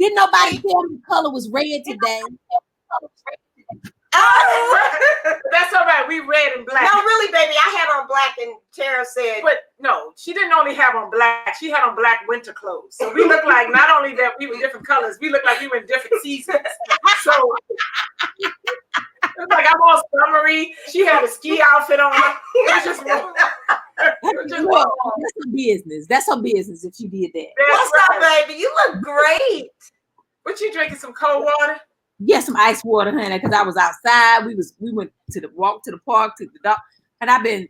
Didn't nobody tell me the color was red today? That's all right. We red and black. No, really, baby. I had on black, and Terrah said, but no, she didn't only have on black. She had on black winter clothes. So we look like not only that we were different colors, we look like we were in different seasons. So it's like I'm all summery. She had a ski outfit on. It was just that's her business. That's her business if she did that. What's up, baby? You look great. What you drinking? Some cold water? Yeah, some ice water, honey, because I was outside. We went to the walk to the park, to the dog. And I've been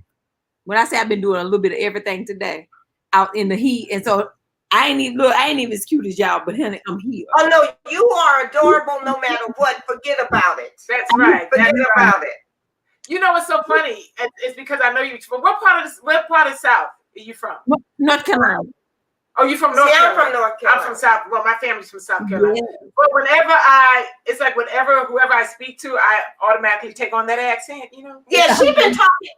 doing a little bit of everything today out in the heat. And so I ain't even as cute as y'all, but honey, I'm here. Oh no, you are adorable no matter what. Forget about it. That's right. Forget about it. You know what's so funny? It's because I know you from what part of South are you from? North Carolina. Oh, you from North Carolina? I'm from North Carolina. I'm from South. Well, my family's from South Carolina. Yeah. But it's like whoever I speak to, I automatically take on that accent, you know? Yeah, she been talking,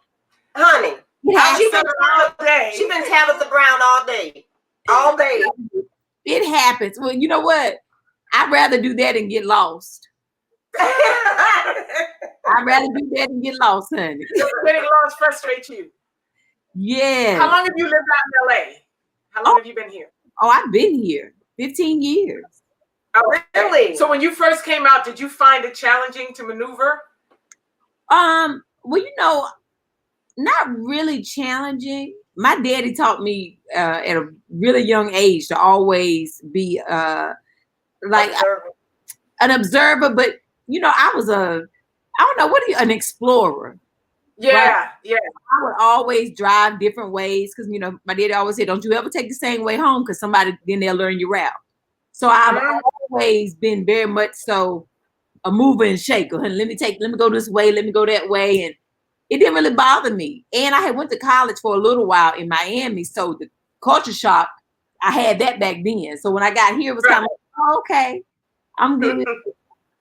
honey. Yeah, She been Tabitha Brown all day. All day. It happens. Well, you know what? I'd rather do that than get lost. I'd rather do that than get lost, honey. Getting lost frustrates you. Yeah. How long have you lived out in LA? How long have you been here? Oh, I've been here 15 years. Oh, really? So when you first came out, did you find it challenging to maneuver? Well, you know, not really challenging. My daddy taught me at a really young age to always be like an observer, but you know, I was an explorer. Yeah, right? Yeah. I would always drive different ways because, you know, my daddy always said, don't you ever take the same way home because then they'll learn your route. So I've always been very much so a mover and shaker. Let me go this way, let me go that way. And it didn't really bother me. And I had went to college for a little while in Miami. So the culture shock, I had that back then. So when I got here, it was kind of like, oh, okay, I'm good.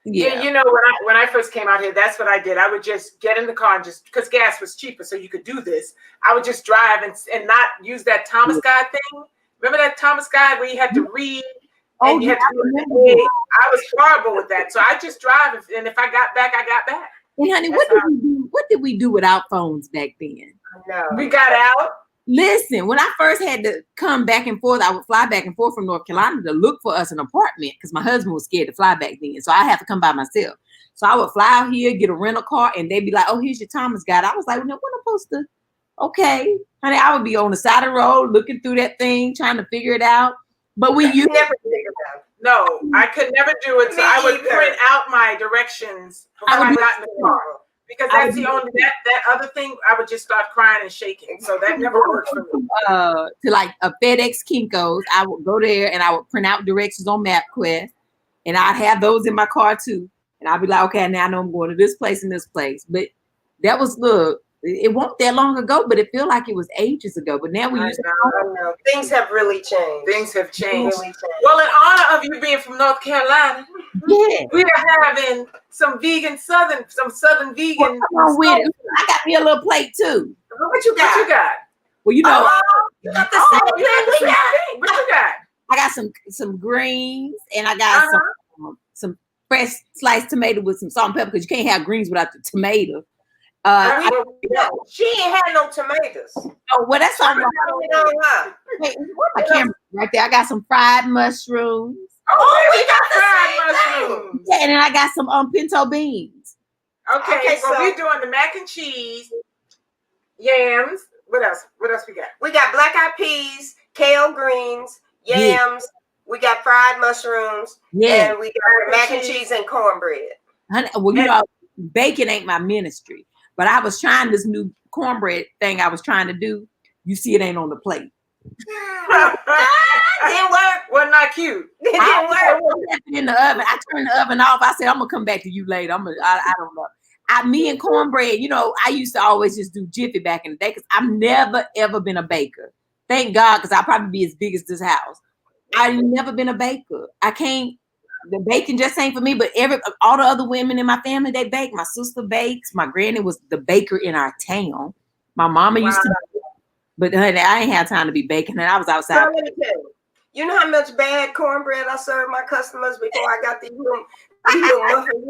Yeah, you know, when I first came out here, that's what I did. I would just get in the car and just because gas was cheaper, so you could do this. I would just drive and not use that Thomas Guide thing. Remember that Thomas Guide where you had to read and you had to do it? I was horrible with that, so I just drive, and if I got back, I got back. And honey, what did we do without phones back then? No, we got out. Listen, when I first had to come back and forth, I would fly back and forth from North Carolina to look for us an apartment because my husband was scared to fly back then. So I had to come by myself. So I would fly out here, get a rental car, and they'd be like, oh, here's your Thomas Guide. I was like, well, no, what am I supposed to? Okay. Honey, I would be on the side of the road looking through that thing, trying to figure it out. But we used never figured it out. No, I could never do it. So I would print out my directions before I got in the car. Because that's the only that other thing, I would just start crying and shaking. So that never worked for me. To like a FedEx Kinko's, I would go there and I would print out directions on MapQuest, and I'd have those in my car too. And I'd be like, okay, now I know I'm going to this place and this place. But that was it wasn't that long ago, but it feel like it was ages ago. But now we used to know. Things have really changed. Things have changed. Well, in honor of you being from North Carolina, we are having some southern vegan. I got me a little plate too. What you got? Well, you know, you got the same thing we got. What you got? I got some greens, and I got some fresh sliced tomato with some salt and pepper because you can't have greens without the tomato. She ain't had no tomatoes. Oh, well, that's all right. Wait, where's my camera? Right there. I got some fried mushrooms. Oh, we got fried mushrooms. Yeah, and then I got some pinto beans. Okay, so we're doing the mac and cheese, yams. What else? What else we got? We got black eyed peas, kale greens, yams. We got fried mushrooms. Yeah, and we got mac and cheese and cornbread. Honey, well, you know, bacon ain't my ministry. But I was trying this new cornbread thing I was trying to do. You see, it ain't on the plate. Didn't work. Well, not cute. It didn't work. In the oven, I turned the oven off. I said, "I'm gonna come back to you later." I don't know. Me and cornbread. You know, I used to always just do Jiffy back in the day because I've never ever been a baker. Thank God, because I'll probably be as big as this house. I've never been a baker. I can't. The baking just ain't for me, but all the other women in my family, they bake. My sister bakes. My granny was the baker in our town. My mama used to, but honey, I ain't had time to be baking, and I was outside. So let me tell you, You know how much bad cornbread I served my customers before I got these little muffins.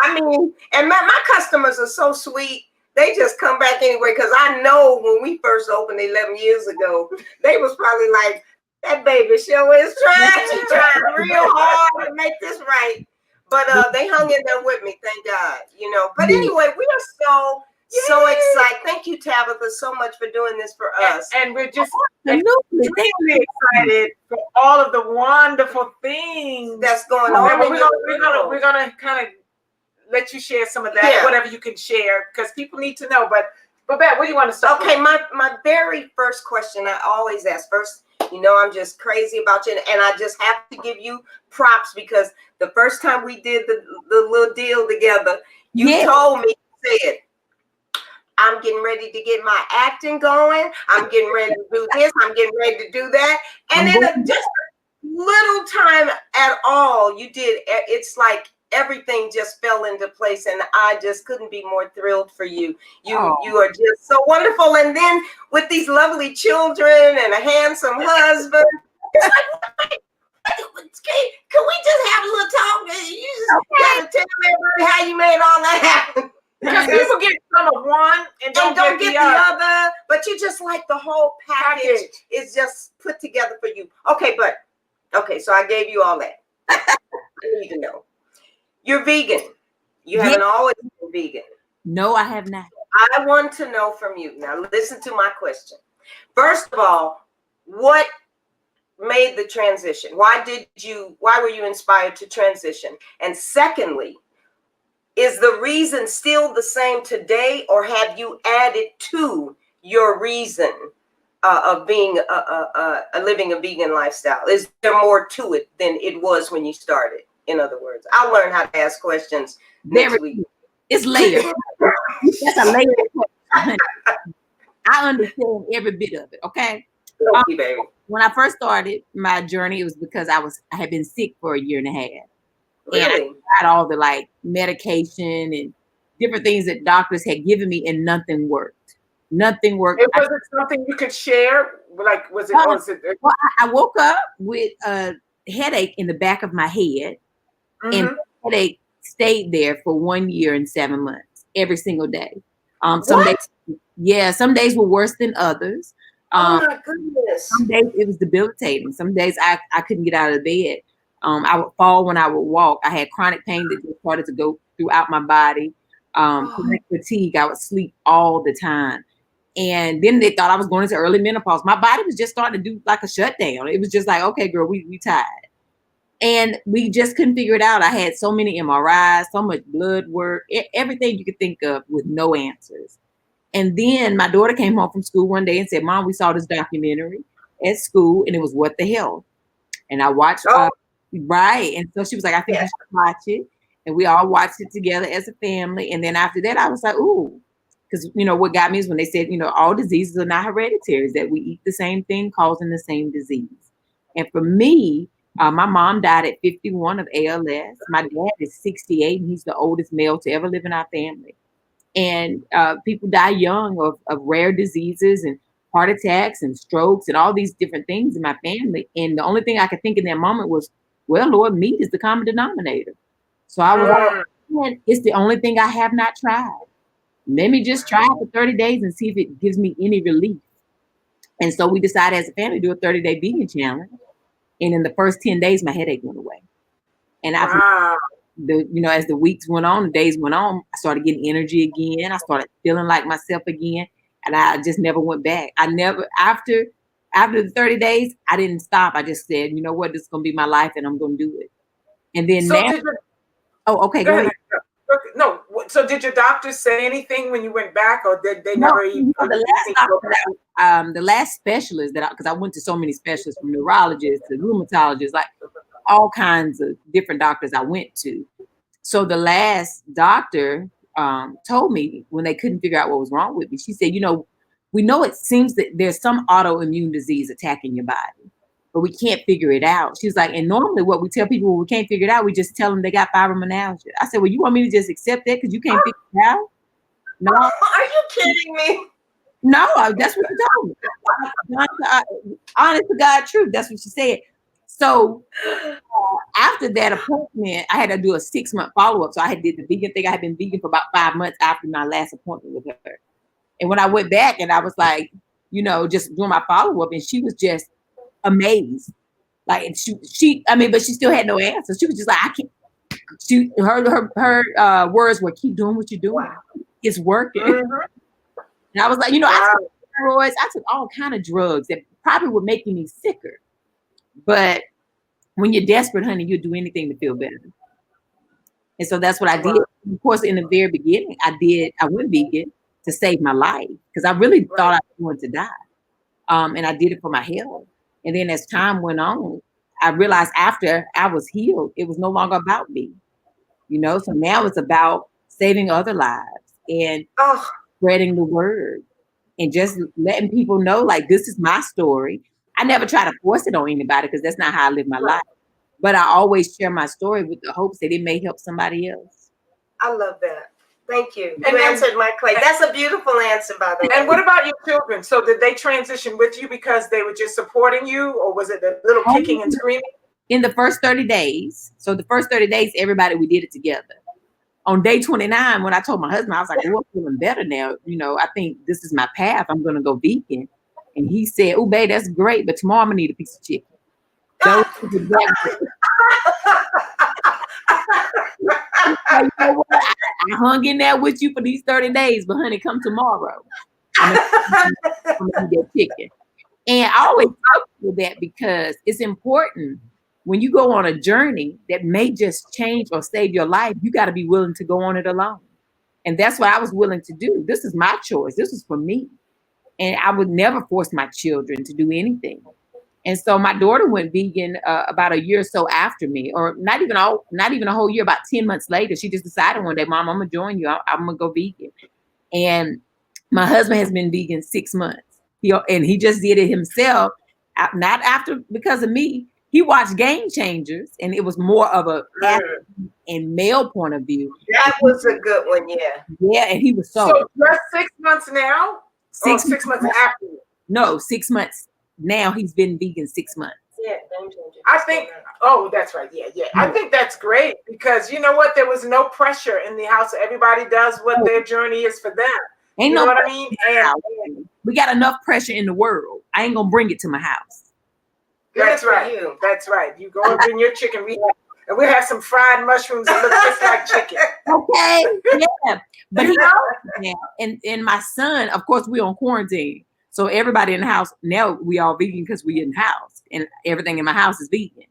I mean, and my customers are so sweet. They just come back anyway, because I know when we first opened 11 years ago, they was probably like, that baby sure is trying. She's trying real hard to make this right. But they hung in there with me, thank God. But anyway, we are so excited. Thank you, Tabitha, so much for doing this for us. And we're just extremely excited for all of the wonderful things that's going on. We're gonna kind of let you share some of that, whatever you can share, because people need to know. But Babette, what do you want to start with? Okay, my very first question I always ask first. I'm just crazy about you, and I just have to give you props, because the first time we did the little deal together, you told me, you said, I'm getting ready to get my acting going. I'm getting ready to do this. I'm getting ready to do that. And in just a little time at all, you did. It's like everything just fell into place, and I just couldn't be more thrilled for you. You are just so wonderful. And then with these lovely children and a handsome husband, it's like, can we just have a little talk? You just gotta tell everybody how you made all that happen. Because people get some of one and don't get the other. But you just like the whole package is just put together for you. Okay, so I gave you all that. I need to know. You're vegan. You haven't always been vegan. No, I have not. I want to know from you. Now listen to my question. First of all, what made the transition? Why were you inspired to transition? And secondly, is the reason still the same today, or have you added to your reason of being living a vegan lifestyle? Is there more to it than it was when you started? In other words, I'll learn how to ask questions next week. It's layered. That's a layered question. I understand every bit of it. Okay. Okay, baby. When I first started my journey, it was because I had been sick for a year and a half. Really? And I had all the medication and different things that doctors had given me, and nothing worked. Nothing worked. Was it something you could share? Was it? Well, I woke up with a headache in the back of my head, and the headache stayed there for 1 year and 7 months, every single day. Some days were worse than others. Oh my goodness! Some days it was debilitating. Some days I couldn't get out of bed. I would fall when I would walk. I had chronic pain that just started to go throughout my body. Chronic fatigue. I would sleep all the time. And then they thought I was going into early menopause. My body was just starting to do like a shutdown. It was just like, okay, girl, we tired. And we just couldn't figure it out. I had so many MRIs, so much blood work, everything you could think of with no answers. And then my daughter came home from school one day and said, Mom, we saw this documentary at school, and it was What the Hell. And I watched right. And so she was like, I think you should watch it. And we all watched it together as a family. And then after that, I was like, ooh, because, what got me is when they said, all diseases are not hereditary, that we eat the same thing causing the same disease. And for me, my mom died at 51 of ALS. My dad is 68, and he's the oldest male to ever live in our family. And people die young of rare diseases and heart attacks and strokes and all these different things in my family. And the only thing I could think in that moment was, well, Lord, meat is the common denominator. So I was like, it's the only thing I have not tried. Let me just try it for 30 days and see if it gives me any relief. And so we decided as a family to do a 30-day vegan challenge. And in the first 10 days, my headache went away. And as the weeks went on, the days went on, I started getting energy again. I started feeling like myself again. And I just never went back. After the 30 days, I didn't stop. I just said, you know what, this is going to be my life, and I'm going to do it. And then go ahead. No, so did your doctors say anything when you went back, or did they never even? The last specialist because I went to so many specialists, from neurologists to rheumatologists, like all kinds of different doctors I went to. So the last doctor told me, when they couldn't figure out what was wrong with me, she said, we know it seems that there's some autoimmune disease attacking your body, but we can't figure it out. She was like, and normally what we tell people when we can't figure it out, we just tell them they got fibromyalgia. I said, well, you want me to just accept that because you can't figure it out? No. Are you kidding me? No, that's what she told me. Honest to God truth. That's what she said. So after that appointment, I had to do a 6-month follow-up. So I had did the vegan thing. I had been vegan for about 5 months after my last appointment with her. And when I went back and I was like, just doing my follow-up, and she was just amazed. Like but she still had no answer. She was just like, I can't. Her words were, keep doing what you're doing. Wow. It's working. And I was like, I took steroids, I took all kind of drugs that probably were making me sicker. But when you're desperate, honey, you'll do anything to feel better. And so that's what I did. Of course, in the very beginning, I went vegan to save my life because I really thought I was going to die. And I did it for my health. And then as time went on, I realized after I was healed, it was no longer about me. So now it's about saving other lives and spreading the word and just letting people know, like, this is my story. I never try to force it on anybody because that's not how I live my life. But I always share my story with the hopes that it may help somebody else. I love that. Thank you. You answered my question. That's a beautiful answer, by the way. And what about your children? So did they transition with you because they were just supporting you, or was it a little kicking and screaming? In the first 30 days, everybody, we did it together. On day 29, when I told my husband, I was like, I'm feeling better now. I think this is my path. I'm going to go vegan. And he said, oh, babe, that's great, but tomorrow I'm going to need a piece of chicken. I hung in there with you for these 30 days, but honey, come tomorrow. I'm going to get chicken. And I always talk with that because it's important. When you go on a journey that may just change or save your life, you got to be willing to go on it alone. And that's what I was willing to do. This is my choice. This is for me. And I would never force my children to do anything. And so my daughter went vegan about a year or so after me, or not even a whole year, about 10 months later. She just decided one day, Mom, I'm going to join you. I'm going to go vegan. And my husband has been vegan 6 months. He just did it himself, not because of me. He watched Game Changers, and it was more of a and male point of view. That was a good one, yeah. Yeah, and he was so just 6 months now? 6 months after? No, 6 months now. He's been vegan 6 months. Yeah, Game Changers. I think, that's right. Yeah. I think that's great because you know what? There was no pressure in the house. Everybody does what their journey is for them. You know what I mean? And we got enough pressure in the world. I ain't going to bring it to my house. That's right. That's right. You go and bring your chicken. We'll have some fried mushrooms that look just like chicken. Okay. Yeah. But now, and my son, of course, we're on quarantine. So everybody in the house, now we all vegan because we in the house. And everything in my house is vegan.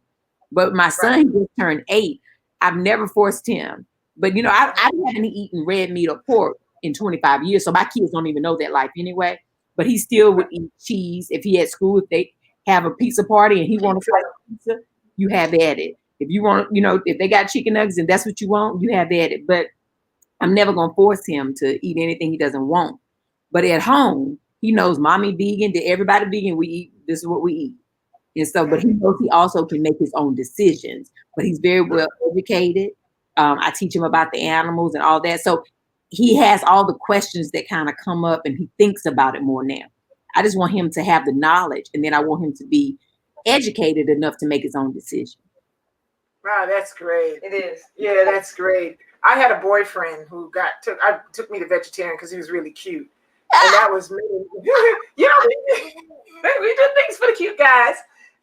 But my son just turned 8. I've never forced him. But, I haven't eaten red meat or pork in 25 years. So my kids don't even know that life anyway. But he still would eat cheese. If he had school, if they have a pizza party and he wants to try pizza, you have at it. If you want, if they got chicken nuggets and that's what you want, you have at it. But I'm never going to force him to eat anything he doesn't want. But at home, he knows mommy vegan, that everybody vegan, we eat, this is what we eat. And so, but he knows he also can make his own decisions. But he's very well educated. I teach him about the animals and all that. So he has all the questions that kind of come up and he thinks about it more now. I just want him to have the knowledge, and then I want him to be educated enough to make his own decision. Wow, that's great. It is. Yeah, that's great. I had a boyfriend who took me to vegetarian because he was really cute. And that was me. We do things for the cute guys.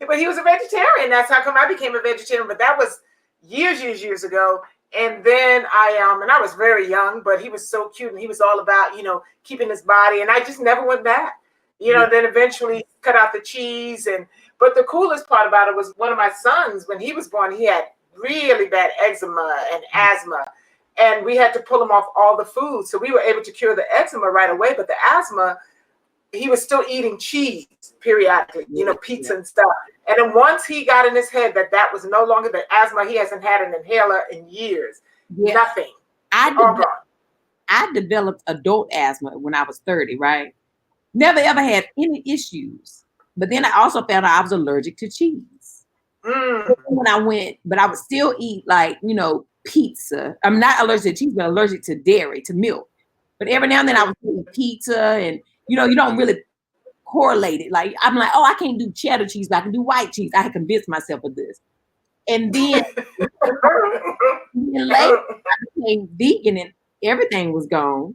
But he was a vegetarian. That's how come I became a vegetarian. But that was years ago. And then I was very young, but he was so cute and he was all about, keeping his body. And I just never went back. Then eventually cut out the cheese. But the coolest part about it was one of my sons, when he was born, he had really bad eczema and asthma. And we had to pull him off all the food. So we were able to cure the eczema right away. But the asthma, he was still eating cheese periodically, pizza and stuff. And then once he got in his head that was no longer the asthma, he hasn't had an inhaler in years. Yeah. Nothing. I developed adult asthma when I was 30, right? Never ever had any issues. But then I also found out I was allergic to cheese. When I but I would still eat pizza. I'm not allergic to cheese, but allergic to dairy, to milk. But every now and then I was eating pizza and, you don't really correlated. Like, I'm like, oh, I can't do cheddar cheese, but I can do white cheese. I had convinced myself of this. And then later, I became vegan and everything was gone.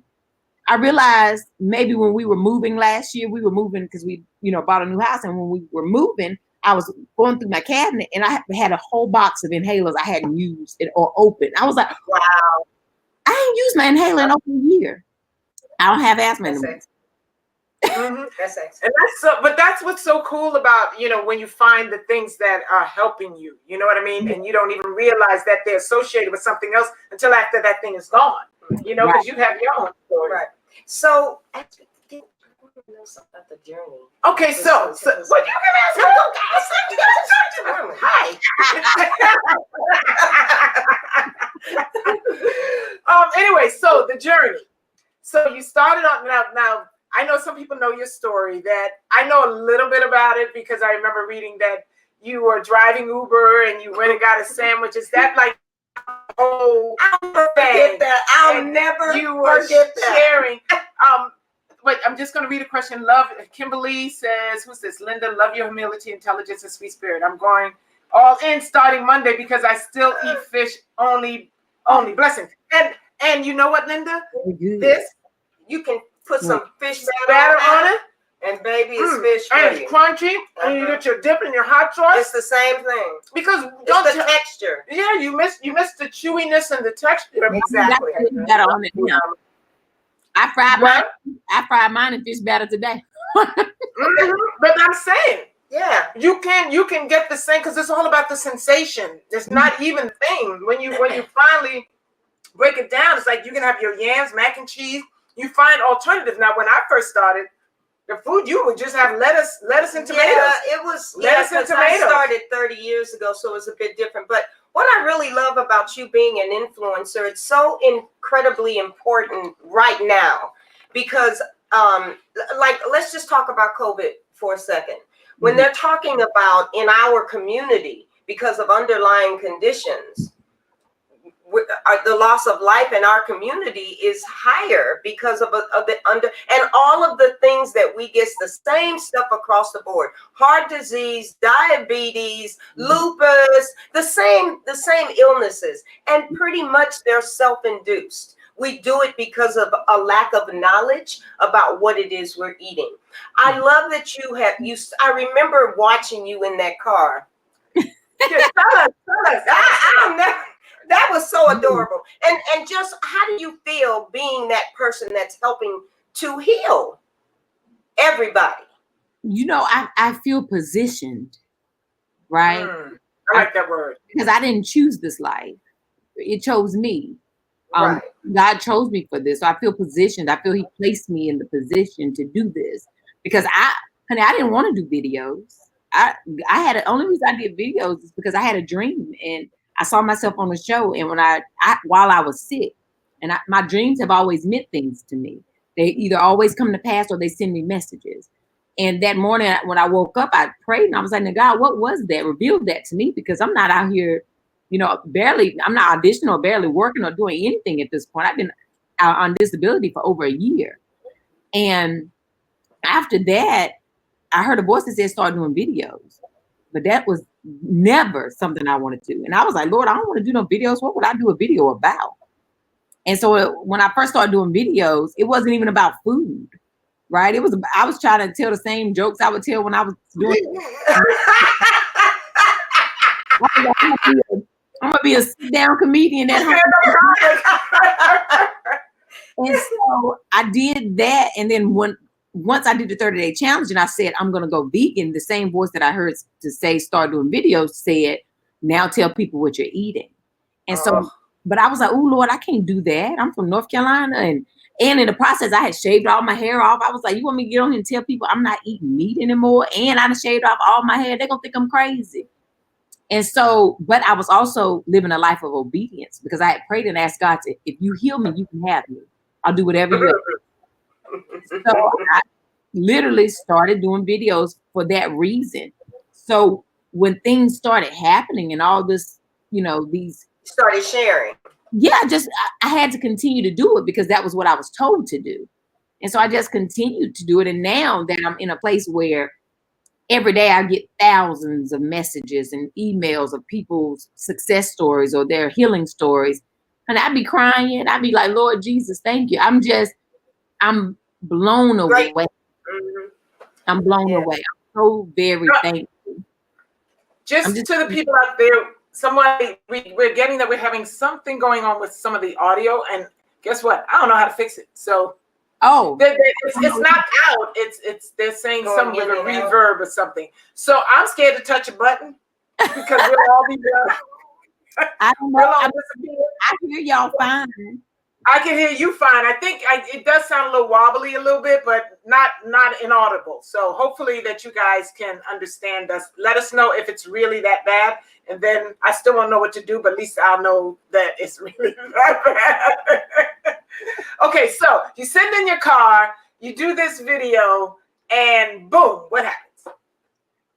I realized maybe when we were moving last year, we were moving because we, bought a new house. And when we were moving, I was going through my cabinet and I had a whole box of inhalers I hadn't used or opened. I was like, wow, I ain't used my inhaler in over a year. I don't have asthma anymore. That's excellent. And but that's what's so cool about, when you find the things that are helping you, you know what I mean? And you don't even realize that they're associated with something else until after that thing is gone, because you have your own story. Right. So, I know something about the journey. Okay, so what you can ask? Hi. Anyway, so the journey. So you started on now. I know some people know your story. That I know a little bit about it because I remember reading that you were driving Uber and you went and got a sandwich. Is that like whole thing? I'll never you were forget that. Sharing. Wait, I'm just going to read a question. Kimberly says, who's this? Linda, love your humility, intelligence, and sweet spirit. I'm going all in starting Monday because I still eat fish only. Blessings. And you know what, Linda? This, you can put some fish batter on it. And baby, it's fish and it's crunchy. And you get your dip and your hot sauce. It's the same thing. Because it's the texture. Yeah, you miss the chewiness and the texture. Exactly. Batter on it. I fried mine in fish batter today. But I'm saying, yeah, you can get the same because it's all about the sensation. It's not even thing when you finally break it down. It's like you can have your yams, mac and cheese. You find alternatives. Now, when I first started, the food you would just have lettuce and tomatoes. Yeah, it was lettuce and tomatoes. I started 30 years ago, so it was a bit different. But what I really love about you being an influencer, it's so incredibly important right now because, let's just talk about COVID for a second. When they're talking about in our community, because of underlying conditions, the loss of life in our community is higher because of the and all of the things that we get the same stuff across the board: heart disease, diabetes, lupus, the same illnesses, and pretty much they're self-induced. We do it because of a lack of knowledge about what it is we're eating. I love that I remember watching you in that car. Tell us. I'll never. That was so adorable. And just how do you feel being that person that's helping to heal everybody? I feel positioned, right? I like that word. Because I didn't choose this life. It chose me. Right. God chose me for this. So I feel positioned. I feel he placed me in the position to do this because I didn't want to do videos. The only reason I did videos is because I had a dream and I saw myself on the show, and while I was sick, and my dreams have always meant things to me. They either always come to pass or they send me messages. And that morning when I woke up, I prayed and I was like, God, what was that? Reveal that to me because I'm not out here, barely. I'm not auditioning or barely working or doing anything at this point. I've been out on disability for over a year, and after that, I heard a voice that said, "Start doing videos," but that was never something I wanted to. And I was like, Lord, I don't want to do no videos. What would I do a video about? And so when I first started doing videos, it wasn't even about food, right? I was trying to tell the same jokes I would tell when I was doing I'm gonna be a sit-down comedian at home. And so I did that. And then once I did the 30-day challenge and I said, I'm going to go vegan, the same voice that I heard to say, start doing videos said, now tell people what you're eating. And so, but I was like, oh, Lord, I can't do that. I'm from North Carolina. And in the process, I had shaved all my hair off. I was like, you want me to get on here and tell people I'm not eating meat anymore? And I shaved off all my hair. They're going to think I'm crazy. And so, but I was also living a life of obedience because I had prayed and asked God to, if you heal me, you can have me. I'll do whatever you want. So I literally started doing videos for that reason. So when things started happening and all this, these started sharing. Yeah, I had to continue to do it because that was what I was told to do. And so I just continued to do it. And now that I'm in a place where every day I get thousands of messages and emails of people's success stories or their healing stories, and I'd be crying. I'd be like, Lord Jesus, thank you. I'm blown away. Mm-hmm. I'm blown away. I'm so very thankful. Just to the people out there, we're getting that we're having something going on with some of the audio, and guess what? I don't know how to fix it. So it's not out. It's they're saying something with a reverb or something. So I'm scared to touch a button because we'll all be I don't know. I hear y'all fine. I can hear you fine. I think it does sound a little wobbly a little bit, but not inaudible. So hopefully that you guys can understand us. Let us know if it's really that bad. And then I still don't know what to do, but at least I'll know that it's really that bad. Okay, so you send in your car, you do this video, and boom, what happens?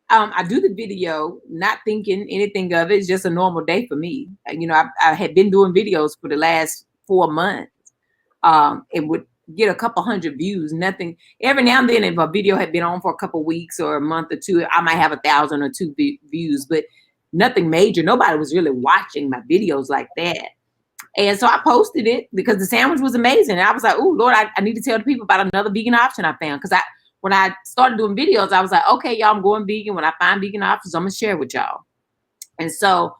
I do the video, not thinking anything of it. It's just a normal day for me. You know, I had been doing videos for the last 4 months. It would get a couple hundred views, nothing. Every now and then, if a video had been on for a couple weeks or a month or two, I might have 1,000 or 2 views, but nothing major. Nobody was really watching my videos like that. And so I posted it because the sandwich was amazing. And I was like, oh, Lord, I need to tell the people about another vegan option I found. Because when I started doing videos, I was like, okay, y'all, I'm going vegan. When I find vegan options, I'm going to share with y'all. And so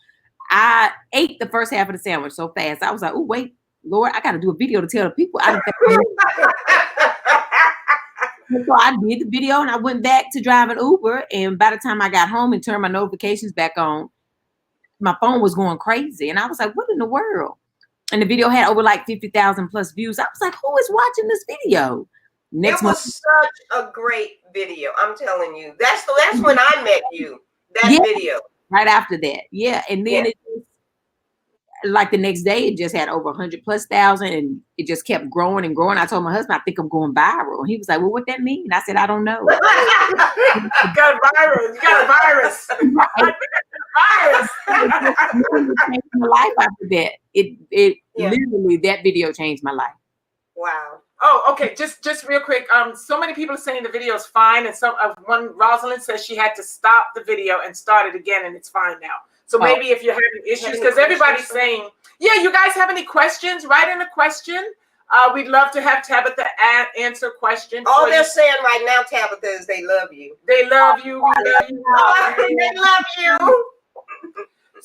I ate the first half of the sandwich so fast. I was like, oh, wait, Lord, I got to do a video to tell the people. So I did the video and I went back to driving Uber. And by the time I got home and turned my notifications back on, my phone was going crazy. And I was like, what in the world? And the video had over like 50,000 plus views. I was like, who is watching this video? It was such a great video. I'm telling you. That's when I met you. That video. Right after that. Yeah. And then like the next day, it just had over 100,000+ and it just kept growing and growing. I told my husband, I think I'm going viral. And he was like, well, what that mean? And I said, I don't know. You got a virus. You got a virus. It changed my life after that. It literally, that video changed my life. Wow. Oh, okay. Just real quick. So many people are saying the video is fine, and one Rosalind says she had to stop the video and start it again, and it's fine now. So maybe if you're having issues, because everybody's saying, yeah, you guys have any questions? Write in a question. We'd love to have Tabitha answer questions. All they're saying right now, Tabitha, is they love you. They love you. We love you. They love you.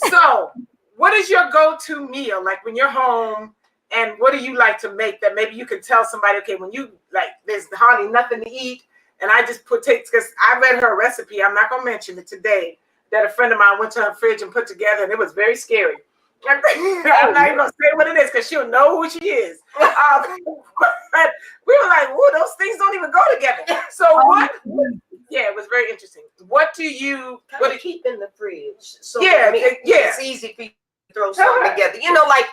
So, what is your go-to meal? Like when you're home, and what do you like to make that maybe you can tell somebody, okay, when you like, there's hardly nothing to eat, and I just because I read her recipe, I'm not going to mention it today, that a friend of mine went to her fridge and put together, and it was very scary. I'm not even going to say what it is because she'll know who she is. But we were like, whoa, those things don't even go together. So what? Yeah, it was very interesting. What do you keep in the fridge? So it's easy for you to throw something together. You know, like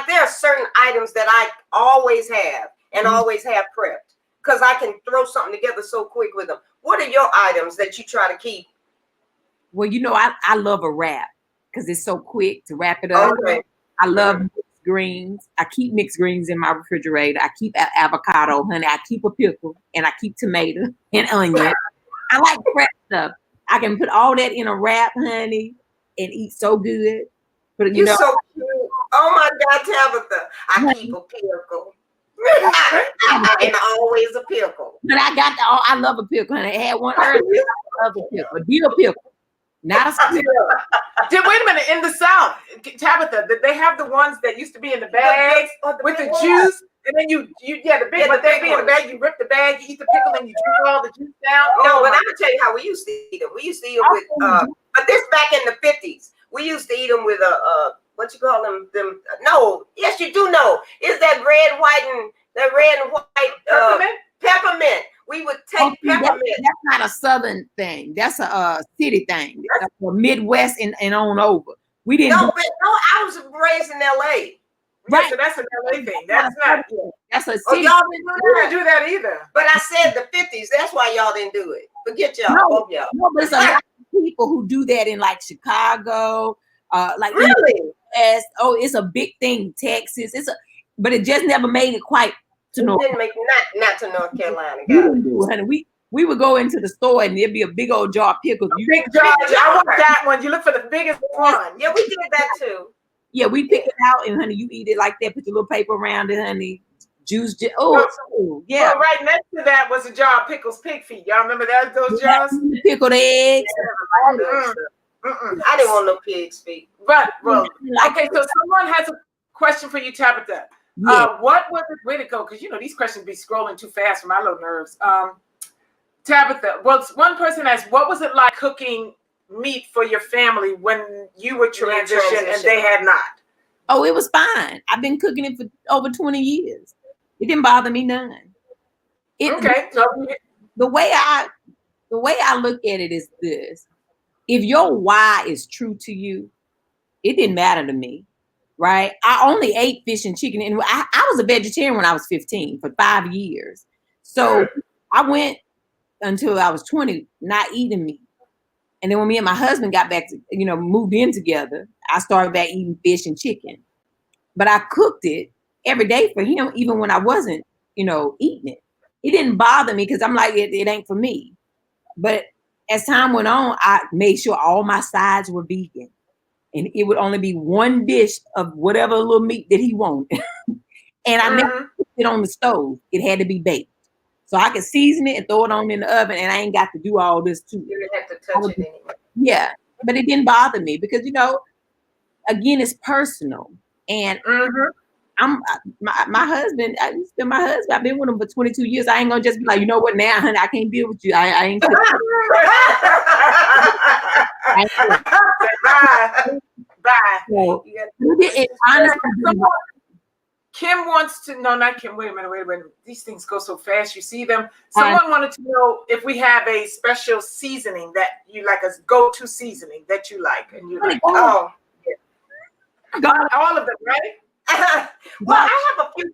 there are certain items that I always have and always have prepped because I can throw something together so quick with them. What are your items that you try to keep? Well, you know, I love a wrap because it's so quick to wrap it up. Okay. I love mixed greens. I keep mixed greens in my refrigerator. I keep avocado, honey. I keep a pickle and I keep tomato and onion. I like prep stuff. I can put all that in a wrap, honey, and eat so good. But You're so cute. Oh my God, Tabitha. I keep a pickle. And always a pickle. But I love a pickle, honey. I had one earlier. I love a pickle. A deal pickle. Not a stick. Wait a minute. In the South, Tabitha, they have the ones that used to be in the bag with the juice, and then you the big, but they be in the bag. You rip the bag, you eat the pickle, and you drink all the juice down. No, but I'm gonna tell you how we used to eat them. We used to eat them with, but this back in the 50s. We used to eat them with what you call them? No, yes, you do know. Is that red and white peppermint? We would take peppermint. That's not a Southern thing. That's a city thing. That's a Midwest and on over. We didn't. No, I was raised in LA. Right, so that's an LA thing. That's not. That's a city. Oh, y'all didn't do that either. But I said the 50s. That's why y'all didn't do it. Forget y'all. No, y'all. No, but it's a lot of people who do that in like Chicago, like really. It's a big thing. Texas. But it just never made it quite to North. Didn't make not to North Carolina. We didn't do it, honey. We would go into the store and there'd be a big old jar of pickles. Big jar. I want that one. You look for the biggest one. Yeah, we did that too. Yeah, we pick it out and honey, you eat it like that. Put your little paper around it, honey. Juice. Oh, yeah. Well, right next to that was a jar of pickles pig feet. Y'all remember that? Those jars? Pickled eggs. I didn't want no pig's feet. But okay, so someone has a question for you, Tabitha. Yeah. What was it? Where'd it go? Because these questions be scrolling too fast for my little nerves. Tabitha, well, one person asked, what was it like cooking meat for your family when you were transitioned and they had not? Oh, it was fine. I've been cooking it for over 20 years. It didn't bother me none. Okay. So the way I look at it is this. If your why is true to you, it didn't matter to me, right? I only ate fish and chicken. And I was a vegetarian when I was 15 for 5 years. So I went until I was 20 not eating meat. And then when me and my husband got back to, moved in together, I started back eating fish and chicken. But I cooked it every day for him, even when I wasn't, eating it. It didn't bother me because I'm like, it ain't for me. But as time went on, I made sure all my sides were vegan. And it would only be one dish of whatever little meat that he wanted. And I never put it on the stove. It had to be baked. So I could season it and throw it on in the oven, and I ain't got to do all this too. You didn't have to touch it anyway. Yeah, but it didn't bother me because, again, it's personal. And my husband, I've been with him for 22 years. I ain't gonna just be like, you know what, now, honey, I can't deal with you. I ain't Bye. So, Kim wants to know, not Kim, wait a minute. These things go so fast, you see them. Someone wanted to know if we have a special seasoning that you like, a go-to seasoning that you like. And you like, all of them, right? Well, I have a few.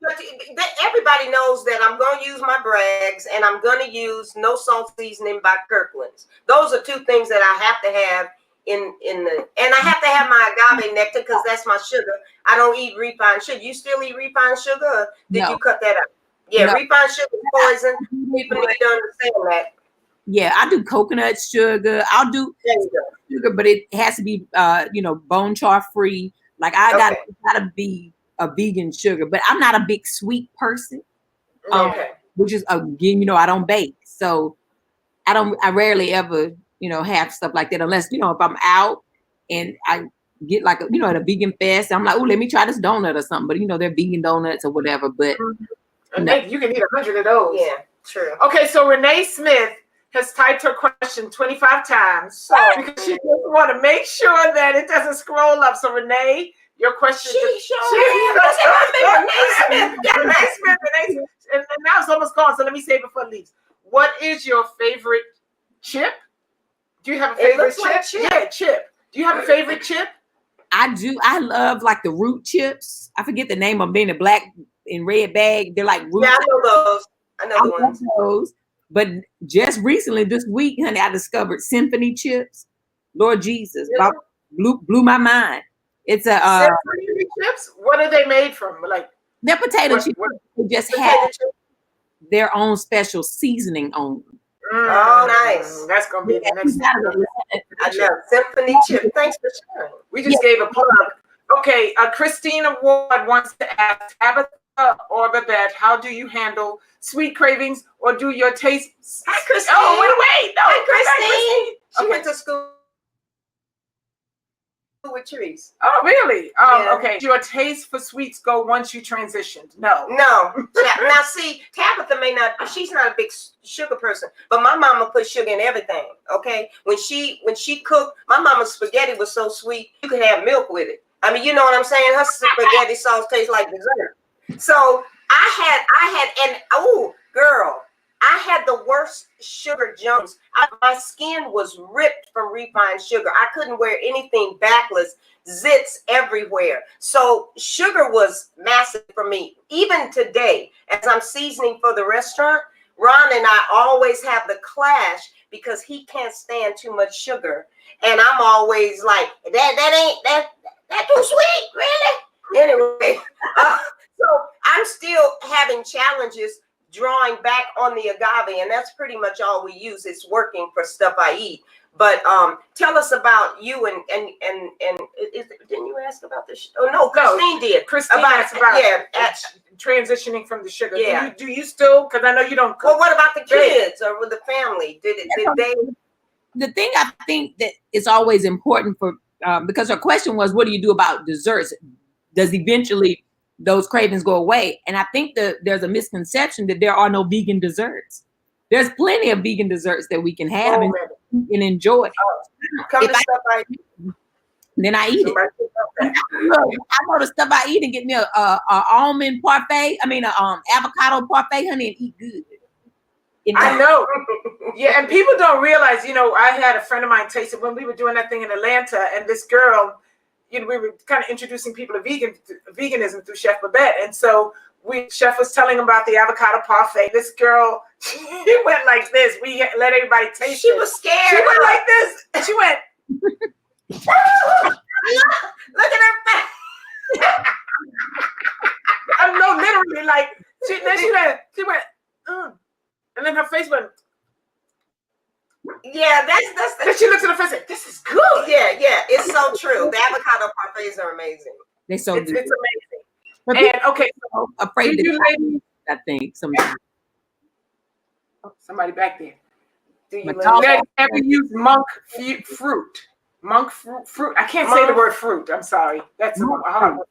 Everybody knows that I'm going to use my Bragg's and I'm going to use no salt seasoning by Kirkland's. Those are two things that I have to have and I have to have my agave nectar because that's my sugar. I don't eat refined sugar. You still eat refined sugar? Or did you cut that out? Yeah, refined sugar is poison. People need to understand that. Yeah, I do coconut sugar. I'll do sugar, but it has to be bone char free. Like I gotta be a vegan sugar, but I'm not a big sweet person. Which is again, I don't bake, so I rarely ever have stuff like that unless if I'm out and I get like at a vegan fest, I'm like, oh, let me try this donut or something. But they're vegan donuts or whatever. But you can eat 100 of those. Yeah, true. Okay, so Renee Smith has typed her question 25 times because she just want to make sure that it doesn't scroll up. So Renee, your question. Renee Smith, and now it's almost gone. So let me say before it leaves. What is your favorite chip? Do you have a favorite chip? Like chip? Yeah, chip. Do you have a favorite chip? I do. I love like the root chips. I forget the name of them in the black and red bag. They're like root. Yeah, I know those. I know the ones. Those. But just recently, this week, honey, I discovered Symphony chips. Lord Jesus, blew my mind. It's a Symphony chips. What are they made from? Like they're potato chips. They just have their own special seasoning on them. Oh, nice. That's gonna be the next. I know Symphony chip. Thanks for sharing. We just gave a plug. Okay, Christina Ward wants to ask Tabitha or Babette, how do you handle sweet cravings, or do your tastes? Hi, Christine. Oh, wait. No, Hi, Christine. She went to school with Therese. Oh, really? Okay. Do your taste for sweets go once you transitioned? No. Now, see, Tabitha she's not a big sugar person, but my mama put sugar in everything, okay? When she cooked, my mama's spaghetti was so sweet, you could have milk with it. I mean, you know what I'm saying? Her spaghetti sauce tastes like dessert. So I had the worst sugar jumps. My skin was ripped from refined sugar. I couldn't wear anything backless, zits everywhere. So sugar was massive for me. Even today, as I'm seasoning for the restaurant, Ron and I always have the clash because he can't stand too much sugar. And I'm always like, that too sweet, really? Anyway, So I'm still having challenges drawing back on the agave, and that's pretty much all we use. It's working for stuff I eat. But tell us about you and didn't you ask about this? Oh no, Christine did. Christine asked about transitioning from the sugar. Yeah. Do you still? Because I know you don't cook. Well, what about the kids or with the family? Did they? The thing I think that is always important for because her question was, what do you do about desserts? Does eventually those cravings go away? And I think that there's a misconception that there are no vegan desserts. There's plenty of vegan desserts that we can have and enjoy. Come to stuff I eat. Then I eat it. I know the stuff I eat and get me a almond parfait. I mean, a avocado parfait, honey, and eat good. I know. Yeah, and people don't realize, I had a friend of mine taste it when we were doing that thing in Atlanta, and this girl, we were kind of introducing people to veganism through Chef Babette. And so Chef was telling them about the avocado parfait. This girl, she went like this. We let everybody taste it. She was scared. She went like this. And she went, look at her face. I know, literally, like, she went, and then her face went. Yeah, that's. Then she looks at her face and said, "This is good." Yeah, it's so true. The avocado parfaits are amazing. They're so good. It's amazing. And okay, so afraid to I think sometimes. Somebody back there. Do you ever use monk fruit? Monk fruit. I can't say the word fruit. I'm sorry. That's a hard word.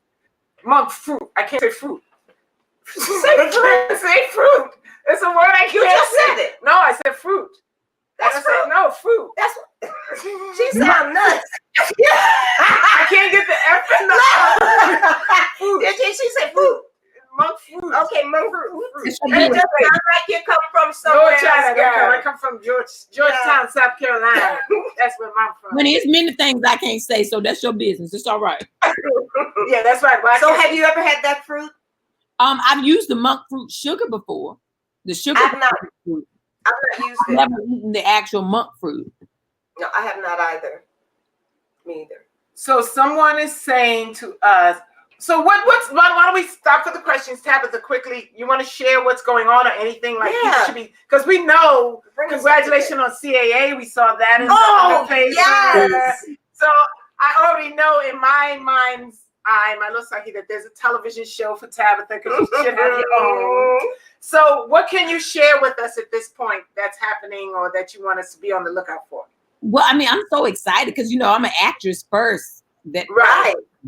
Monk fruit. I can't say fruit. Say fruit. Say fruit. It's a word I can't. You just said it. No, I said fruit. That's fruit. No, fruit. That's what she sound nuts. I can't get the F in the She said fruit. Monk fruit. Okay, monk fruit. It just sound like you come from somewhere China, girl. I else. come from Georgetown, South Carolina. That's where I'm from. When there's many things I can't say, so that's your business. It's all right. Yeah, that's right. Well, so have you ever had that fruit? I've used the monk fruit sugar before. The sugar. I've not used it. I've never eaten the actual monk fruit. No, I have not either. Me either. So someone is saying to us, so why don't we stop for the questions, Tabitha, quickly? You want to share what's going on or anything like people should be, because we know, congratulations on CAA. We saw that in the paper. Yes. So I already know in my mind's eye, my little psyche, that there's a television show for Tabitha because you should have your own. So what can you share with us at this point that's happening or that you want us to be on the lookout for? Well, I mean, I'm so excited because, I'm an actress first that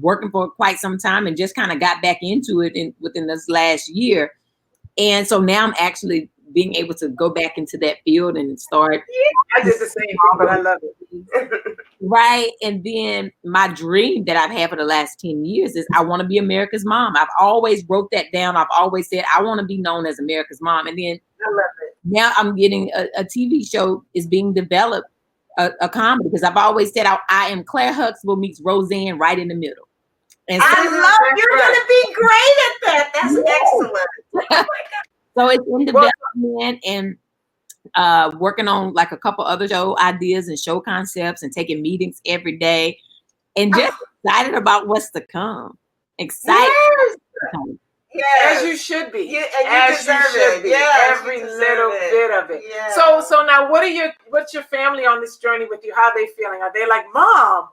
working for quite some time and just kind of got back into it within this last year. And so now I'm actually being able to go back into that field and start. I did the same thing, but I love it. Right. And then my dream that I've had for the last 10 years is I want to be America's mom. I've always wrote that down. I've always said I want to be known as America's mom. And then I love it. Now I'm getting a TV show is being developed, a comedy, because I've always said I am Claire Huxtable meets Roseanne right in the middle. And so, I love you're going to be great at that. That's excellent. Oh my God. So it's in development and working on like a couple other show ideas and show concepts and taking meetings every day and just excited about what's to come. Excited. Yes. As you should be. You deserve it. Yes, every little bit of it. Yes. So now what's your family on this journey with you? How are they feeling? Are they like, Mom?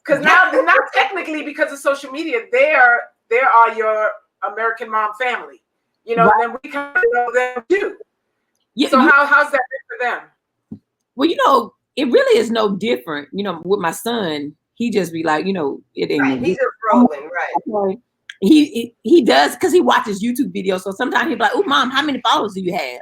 Because now technically because of social media, they are your American mom family. And then we kind of know them too. Yeah, so how's that for them? Well, it really is no different. With my son, he just be like, it ain't. Right. He's just rolling, right? He does because he watches YouTube videos. So sometimes he'll be like, "Oh, Mom, how many followers do you have?"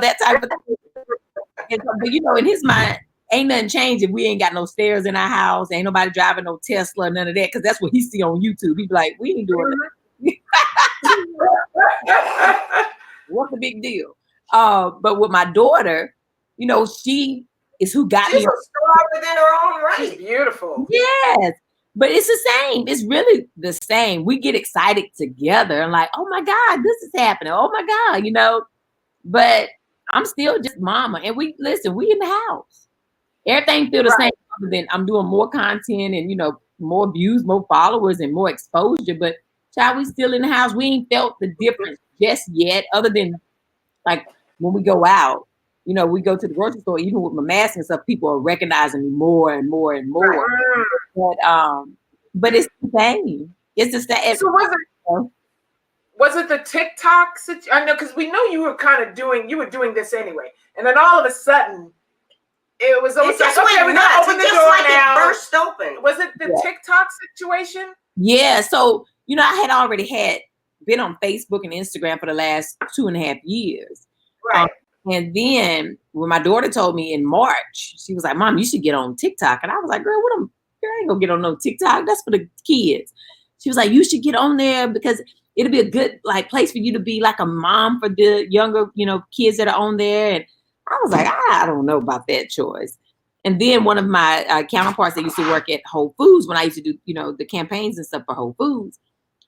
That type of thing. But in his mind, ain't nothing changed if we ain't got no stairs in our house. Ain't nobody driving no Tesla, none of that. Because that's what he see on YouTube. He be like, "We ain't doing that." What's the big deal? But with my daughter, she is who got me. She's a star within her own right. She's beautiful. Yes. But it's the same. It's really the same. We get excited together and like, oh my God, this is happening. Oh my God, But I'm still just mama. And we in the house. Everything feel the same other than I'm doing more content and, more views, more followers, and more exposure. But Child, we still in the house. We ain't felt the difference just yet, other than like when we go out. You know, we go to the grocery store, even with my mask and stuff, people are recognizing me more and more and more. But it's the same. It's the same. So was it the TikTok situation? I know, because we know you were doing this anyway. And then all of a sudden, it was almost like, okay, we're going to open the door now. It burst open. Was it the TikTok situation? Yeah. So, you know, I had already been on Facebook and Instagram for the last 2.5 years. Right. And then when my daughter told me in March, she was like, Mom, you should get on TikTok. And I was like, girl, girl, I ain't gonna get on no TikTok. That's for the kids. She was like, you should get on there because it'll be a good place for you to be like a mom for the younger, kids that are on there. And I was like, I don't know about that choice. And then one of my counterparts that used to work at Whole Foods when I used to do, the campaigns and stuff for Whole Foods,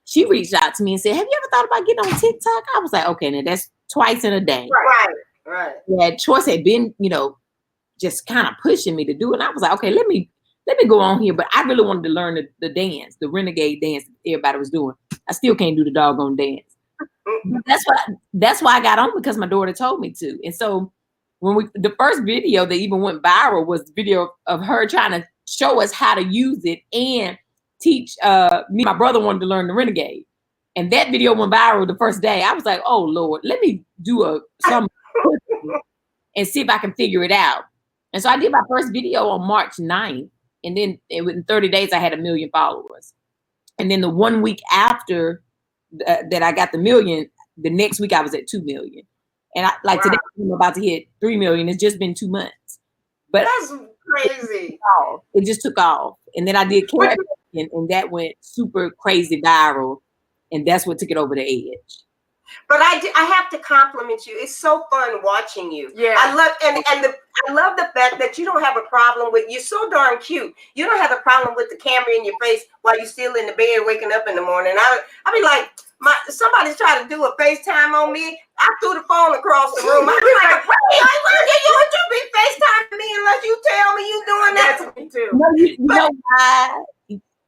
she reached out to me and said, have you ever thought about getting on TikTok? I was like, okay, now that's twice in a day. Right. Yeah, Choice had been, just kind of pushing me to do it. And I was like, okay, let me go on here. But I really wanted to learn the dance, the renegade dance that everybody was doing. I still can't do the doggone dance. That's why I got on, because my daughter told me to. And so the first video that even went viral was the video of her trying to show us how to use it and teach me. My brother wanted to learn the renegade. And that video went viral the first day. I was like, oh Lord, let me do some and see if I can figure it out. And so I did my first video on March 9th. And then within 30 days, I had 1 million followers. And then the 1 week after that I got the 1 million, the next week I was at 2 million. And today I'm about to hit 3 million. It's just been 2 months. But that's crazy. It just took off. And then I did character, and that went super crazy viral. And that's what took it over the edge. But I have to compliment you. It's so fun watching you. Yeah. I love the fact that you don't have a problem with, you're so darn cute. You don't have a problem with the camera in your face while you're still in the bed waking up in the morning. I be like, somebody's trying to do a FaceTime on me. I threw the phone across the room. I be like, you want to be FaceTiming me unless you tell me you doing that? That's me too. Know why?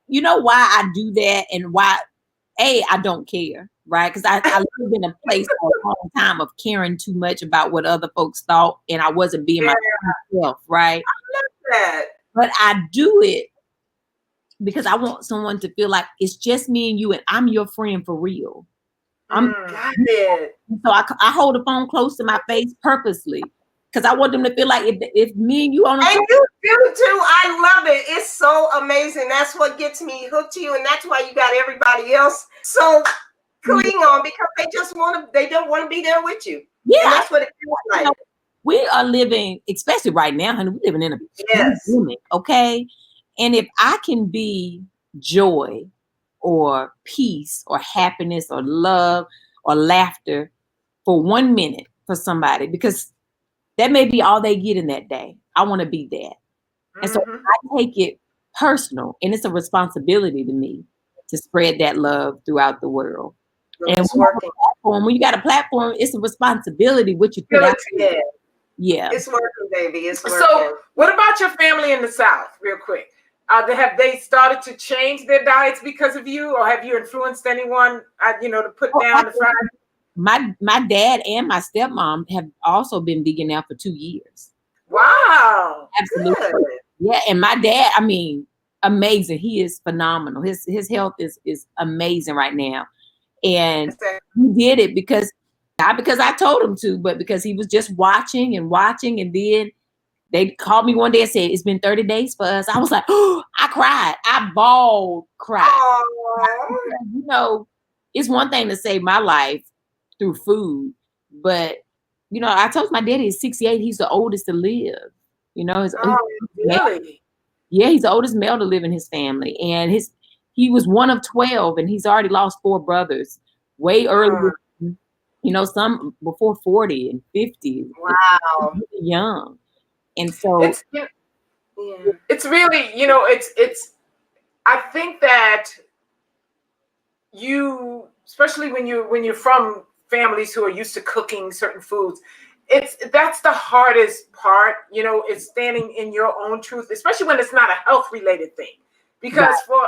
You know why I do that, and why? I don't care, right? Because I live in a place for a long time of caring too much about what other folks thought, and I wasn't being myself, right? I love that. But I do it because I want someone to feel like it's just me and you, and I'm your friend for real. Got it. So I hold the phone close to my face purposely, because I want them to feel like if me and you on a and you do too. I love it. It's so amazing. That's what gets me hooked to you, and that's why you got everybody else so cling on, because they don't want to be there with you. Yeah, and that's what it feels like. We are living, especially right now, honey. We're living in a pandemic, okay? And if I can be joy or peace or happiness or love or laughter for 1 minute for somebody, because that may be all they get in that day. I want to be that. And so I take it personal, and it's a responsibility to me to spread that love throughout the world. And when you got a platform, it's a responsibility what you put out there. Yeah. It's working, baby. It's working. So what about your family in the South, real quick? Have they started to change their diets because of you, or have you influenced anyone, to put down the fries? My dad and my stepmom have also been vegan now for 2 years. Wow. Absolutely. Good. Yeah. And my dad, amazing. He is phenomenal. His health is amazing right now. And he did it not because I told him to, but because he was just watching. And then they called me one day and said, it's been 30 days for us. I was like, oh, I cried. I cried. It's one thing to save my life through food, but I told my daddy is 68. He's the oldest to live. Really? Yeah, he's the oldest male to live in his family, and he was one of 12, and he's already lost 4 brothers way earlier. Some before 40 and 50. Wow, really young, and so it's really it's. I think that you, especially when you're from families who are used to cooking certain foods, that's the hardest part, is standing in your own truth, especially when it's not a health related thing. Because for,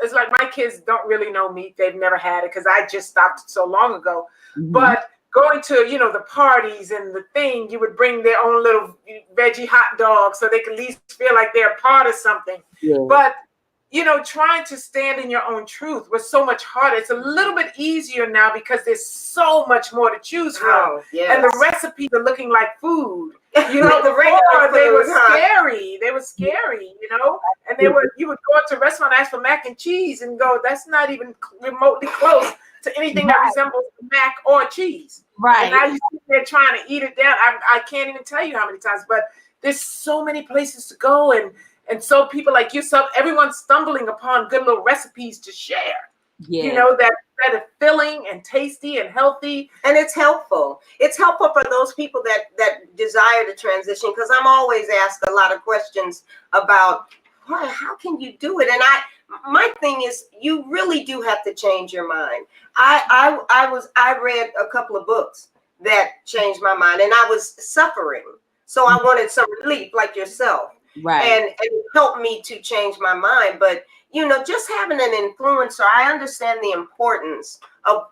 it's like my kids don't really know meat. They've never had it because I just stopped so long ago. Mm-hmm. But going to, the parties and the thing, you would bring their own little veggie hot dog so they could at least feel like they're a part of something. Yeah. But, trying to stand in your own truth was so much harder. It's a little bit easier now because there's so much more to choose from. Oh, yes. And the recipes are looking like food. The regular They were food, huh? scary. They were scary, and you would go to a restaurant, ask for mac and cheese and go, that's not even remotely close to anything that resembles mac or cheese. Right. And now you sit there trying to eat it down. I can't even tell you how many times, but there's so many places to go. And so people like yourself, everyone's stumbling upon good little recipes to share. Yeah. That are filling and tasty and healthy. And it's helpful. It's helpful for those people that desire to transition, because I'm always asked a lot of questions about how can you do it? And my thing is, you really do have to change your mind. I read a couple of books that changed my mind, and I was suffering. So I wanted some relief like yourself. Right. And it helped me to change my mind. But just having an influencer, I understand the importance of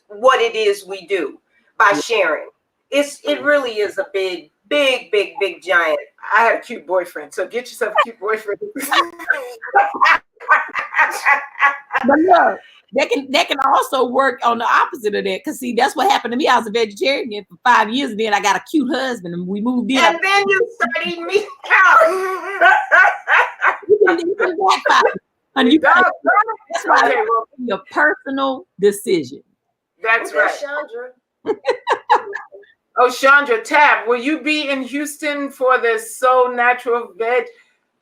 what it is we do by sharing. It really is a big giant. I had a cute boyfriend, so get yourself a cute boyfriend. But look, that can also work on the opposite of that. Because see, that's what happened to me. I was a vegetarian for 5 years, and then I got a cute husband, and we moved in. And then you started eating meat. And that's why it's your personal decision. That's right. Chandra. Oh, Chandra, Tab, will you be in Houston for the So Natural Veg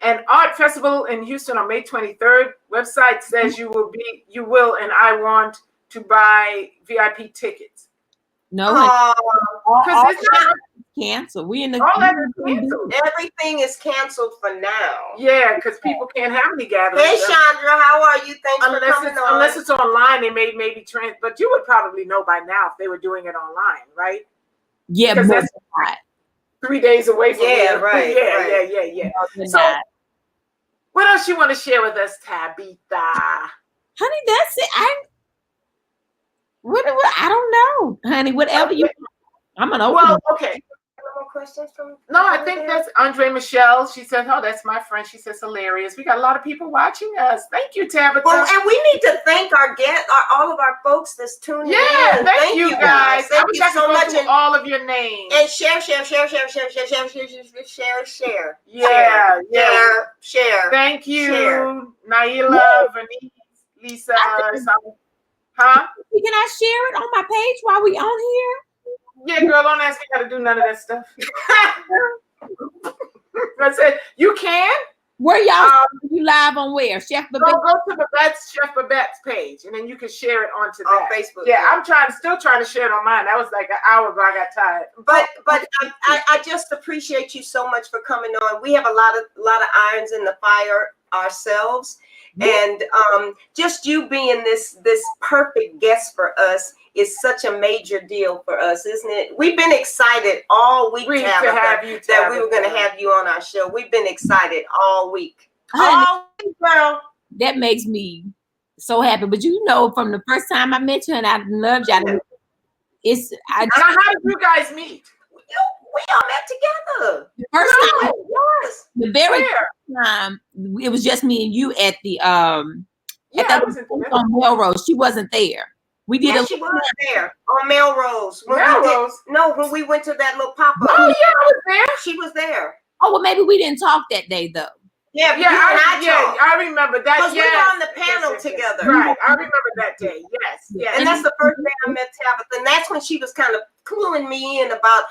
and Art Festival in Houston on May 23rd? Website says you will, and I want to buy VIP tickets. No, because it's not canceled. We in the all that is canceled. Everything is canceled for now. Yeah, because people can't have any gatherings. Hey, Chandra, how are you? Thanks for coming on. Unless it's online, they maybe trans. But you would probably know by now if they were doing it online, right? Yeah, because that's 3 days away from here. Right. Yeah. So, what else you want to share with us, Tabitha? Honey, that's it. I don't know, honey. Whatever you. I'm an open. Well, okay. More questions from? No, I think that's Andre Michelle. She said, "Oh, that's my friend." She says, "Hilarious." We got a lot of people watching us. Thank you, Tabitha. Well, and we need to thank our guests, all of our folks that's tuning in. Yeah, thank you guys. Thank you so much. And all of your names. And share. Share. Thank you, Share. Naila, Venice, Lisa. Huh? Can I share it on my page while we on here? Yeah, girl, don't ask me how to do none of that stuff. I said, you can? Where y'all you live on where? Chef Babette? Go to Chef Babette's page, and then you can share it onto that. On Facebook. Yeah, I'm still trying to share it on mine. That was like an hour ago. I got tired. But I just appreciate you so much for coming on. We have a lot of irons in the fire ourselves. And just you being this perfect guest for us is such a major deal for us, isn't it? We've been excited all week, Tabitha, that we were going to have you on our show. We've been excited all week. All week, girl. That makes me so happy. But from the first time I met you, and I loved you. How did you guys meet? We all met together. The first time, yes. the very first time, it was just me and you at the on Melrose. She wasn't there. We did. She was there on Melrose. When we went to that little pop-up. Oh yeah, I was there. She was there. Oh well, maybe we didn't talk that day though. I remember that. Because we were on the panel together. Right, I remember that day. Yes. And that's the first day I met Tabitha, and that's when she was kind of cluing me in about,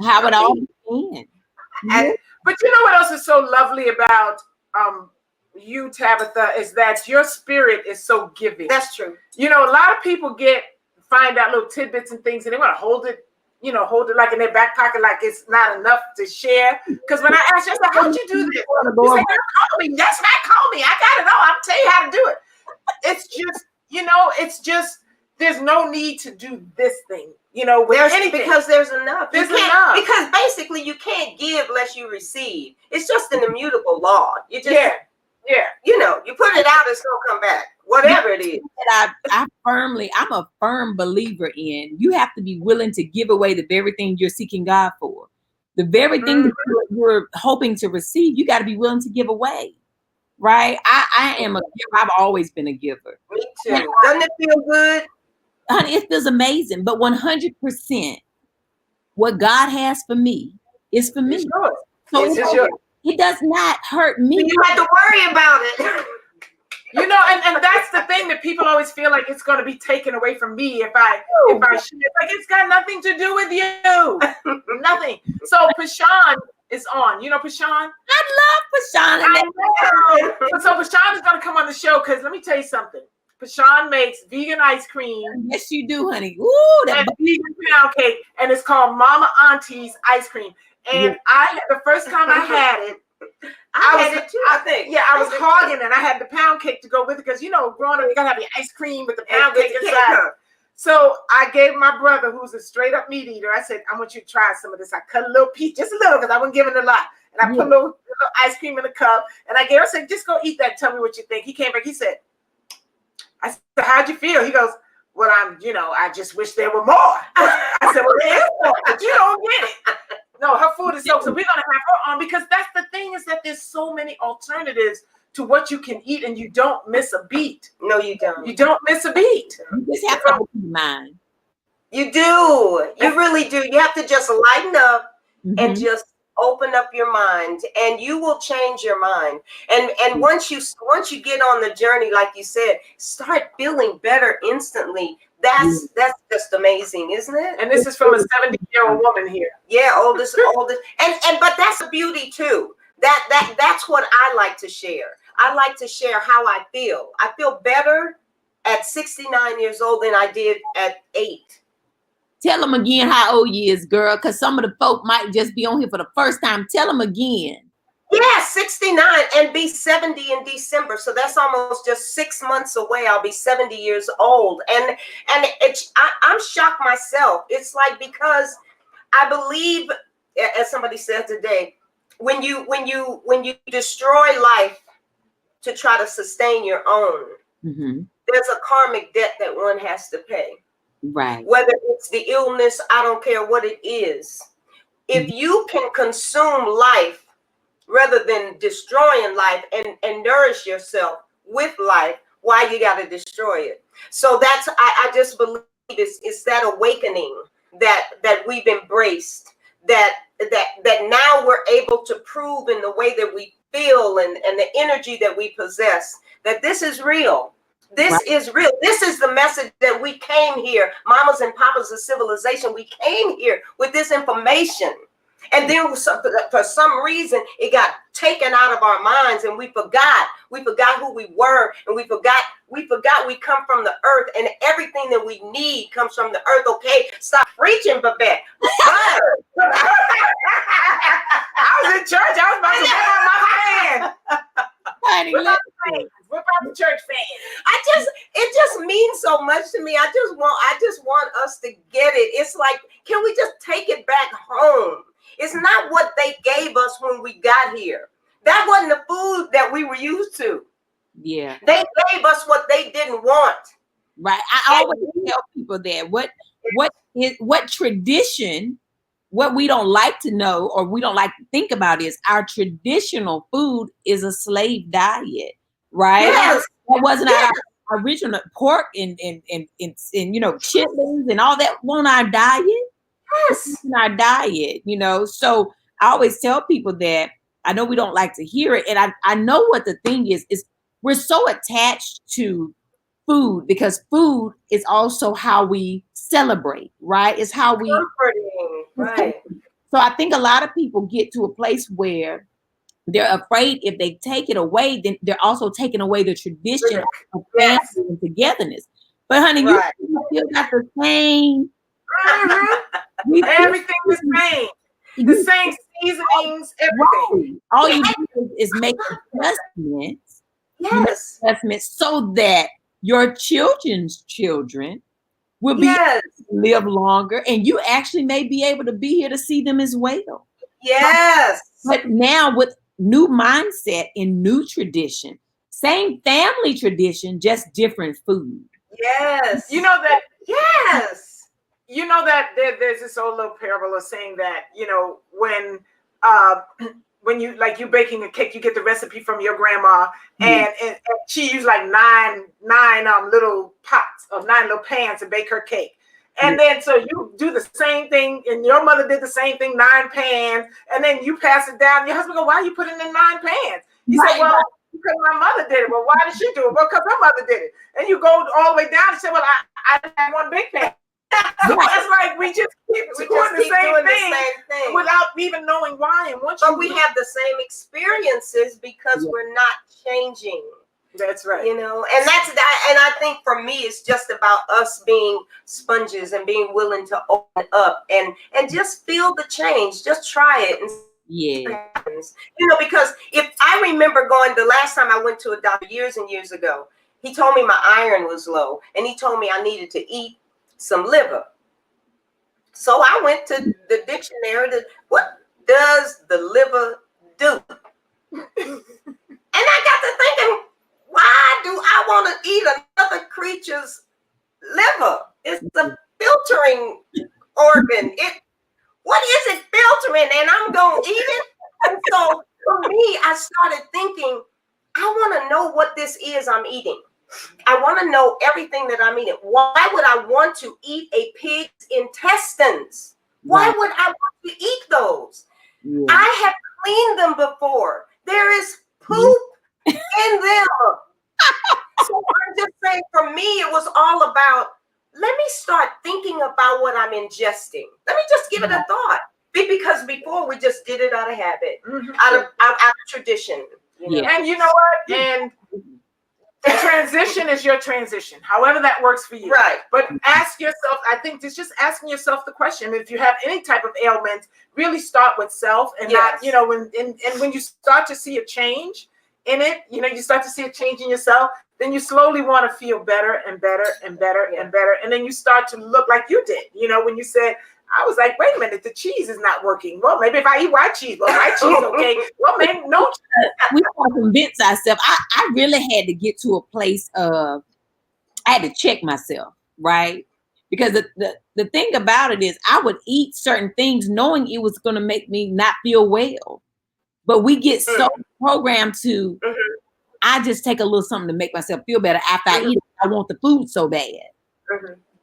how it all began. But you know what else is so lovely about you, Tabitha, is that your spirit is so giving. That's true. A lot of people find out little tidbits and things, and they want to hold it like in their back pocket, like it's not enough to share. Because when I asked you, I said, how'd you do this? You said, call me. That's right, call me. I got it all. I'll tell you how to do it. It's just, there's no need to do this thing, with anything. Because there's enough. There's enough. Because basically you can't give unless you receive. It's just an immutable law. Yeah. You know, you put it out, it's gonna come back. Whatever it is. I'm a firm believer in, you have to be willing to give away the very thing you're seeking God for. The very thing that you're hoping to receive, you got to be willing to give away. Right? I am a giver. I've always been a giver. Me too. Doesn't it feel good? Honey, it feels amazing. But 100%, what God has for me is for me. So it does not hurt me. You don't have to worry about it. You know, and that's the thing that people always feel like it's going to be taken away from me if I share. Like, it's got nothing to do with you. Nothing. So Pashan is on. You know Pashan? I love Pashan. So Pashan is going to come on the show because let me tell you something. Pashan makes vegan ice cream. Yes, you do, honey. Ooh, and vegan pound cake, and it's called Mama Auntie's ice cream. And the first time I had it, I was hogging, and I had the pound cake to go with it because, you know, growing up, you gotta have the ice cream with the pound cake inside. So I gave my brother, who's a straight up meat eater, I said, I want you to try some of this. I cut a little piece, just a little, because I wasn't giving a lot. And I put a little ice cream in a cup, and I said, just go eat that. Tell me what you think. He came back. He said, I said, how'd you feel? He goes, well, I just wish there were more. I said, well, there is more, but you don't get it. No, her food is so we're gonna have her on because that's the thing is that there's so many alternatives to what you can eat and you don't miss a beat. No, you don't. You don't miss a beat. You just have to open your mind. You do. You really do. You have to just lighten up and just open up your mind, and you will change your mind. And once you get on the journey, like you said, start feeling better instantly. That's just amazing, isn't it? And this is from a 70-year-old woman here. Yeah, oldest. And but that's a beauty too. That's what I like to share. I like to share how I feel. I feel better at 69 years old than I did at 8. Tell them again how old you is, girl, because some of the folk might just be on here for the first time. Tell them again. Yeah, 69 and be 70 in December. So that's almost just 6 months away. I'll be 70 years old. And I'm shocked myself. It's like, because I believe, as somebody said today, when you destroy life to try to sustain your own, there's a karmic debt that one has to pay. Right. Whether it's the illness, I don't care what it is. If you can consume life rather than destroying life and nourish yourself with life, why you got to destroy it? So that's, I just believe it's that awakening that we've embraced, that now we're able to prove in the way that we feel and the energy that we possess, that this is real. This is real. This is the message that we came here, mamas and papas of civilization. We came here with this information. And then for some reason, it got taken out of our minds and we forgot who we were. And we forgot we come from the earth, and everything that we need comes from the earth. Okay, stop preaching, Babette. I was in church. I was about to whip out my hand. Honey, Whip out the church fan. It just means so much to me. I just want us to get it. It's like, can we just take it back home? It's not what they gave us when we got here. That wasn't the food that we were used to. Yeah. They gave us what they didn't want. Right. I always tell people that what tradition, what we don't like to know or we don't like to think about is our traditional food is a slave diet, right? Yes. That wasn't our original pork and chitlins and all that on our diet. Yes. In our diet, So I always tell people that. I know we don't like to hear it. And I know what the thing is we're so attached to food because food is also how we celebrate, right? It's how we comforting, right? So I think a lot of people get to a place where they're afraid if they take it away, then they're also taking away the tradition of family and togetherness. But honey, you still got the same. Everything the same. The same seasonings, everything. Right. All you do is make adjustments. Yes. Adjustments so that your children's children will be able to live longer, and you actually may be able to be here to see them as well. Yes. But now with new mindset and new tradition. Same family tradition, just different food. Yes. You know that. Yes. You know that there's this old little parable of saying that, you know, when you like you baking a cake, you get the recipe from your grandma, and she used like nine little pots of 9 little pans to bake her cake. And then so you do the same thing, and your mother did the same thing, 9 pans, and then you pass it down. Your husband go, "Why are you putting in 9 pans?" You say, "Well, because my mother did it." "Well, why did she do it?" "Well, because her mother did it." And you go all the way down and say, "Well, I had 1 big pan." So it's like we just keep doing the same thing without even knowing why. And but we have the same experiences because we're not changing. That's right. You know, and that's that. And I think for me, it's just about us being sponges and being willing to open up and just feel the change. Just try it. And you know, because if I remember going the last time I went to a doctor years and years ago, he told me my iron was low, and he told me I needed to eat some liver. So I went to the dictionary to what does the liver do? And I got to thinking, why do I want to eat another creature's liver? It's a filtering organ. What is it filtering? And I'm going to eat it. And so for me, I started thinking, I want to know what this is I'm eating. I want to know everything that I'm eating. Why would I want to eat a pig's intestines? Why would I want to eat those? I have cleaned them before. There is poop in them. So I'm just saying, for me, it was all about, let me start thinking about what I'm ingesting. Let me just give it a thought. Because before we just did it out of habit, out of tradition. You know? And you know what? And the transition is your transition, however that works for you. Right. But ask yourself, I think it's just asking yourself the question, if you have any type of ailment, really start with self and not, you know, when you start to see a change in it, you know, you start to see a change in yourself, then you slowly want to feel better and better and better and better. And then you start to look like you did, you know, when you said, I was like, wait a minute, the cheese is not working. Well, maybe if I eat white cheese, well, white cheese, okay. Well, maybe no. We want to convince ourselves. I really had to get to a place of, I had to check myself, right? Because the thing about it is I would eat certain things knowing it was going to make me not feel well. But we get so programmed to, I just take a little something to make myself feel better after I eat it. I want the food so bad.